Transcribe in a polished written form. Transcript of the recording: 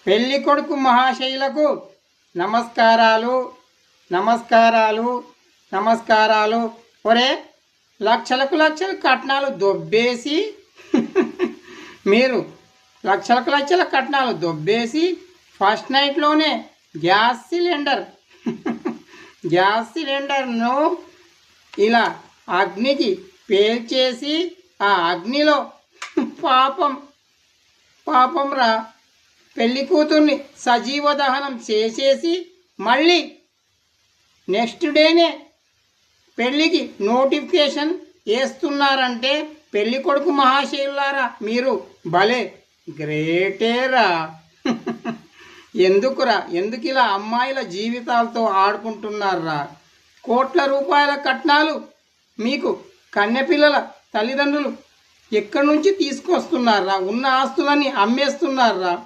పెళ్లి కొడుకు మహాశయులకు నమస్కారాలు నమస్కారాలు నమస్కారాలు. ఒరే, లక్షలకు లక్షల కట్నాలు దొబ్బేసి మీరు లక్షలకు లక్షల కట్నాలు దొబ్బేసి ఫస్ట్ నైట్లోనే గ్యాస్ సిలిండర్ను ఇలా అగ్నికి పేల్చేసి ఆ అగ్నిలో పాపం రా పెళ్లి కూతుర్ని సజీవ దహనం చేసేసి మళ్ళీ నెక్స్ట్ డేనే పెళ్ళికి నోటిఫికేషన్ వేస్తున్నారంటే పెళ్ళి కొడుకు మహాశయులారా మీరు భలే గ్రేటేరా. ఎందుకు ఇలా అమ్మాయిల జీవితాలతో ఆడుకుంటున్నారా? కోట్ల రూపాయల కట్నాలు మీకు కన్నెపిల్లల తల్లిదండ్రులు ఎక్కడి నుంచి తీసుకొస్తున్నారా? ఉన్న ఆస్తులన్నీ అమ్మేస్తున్నారా?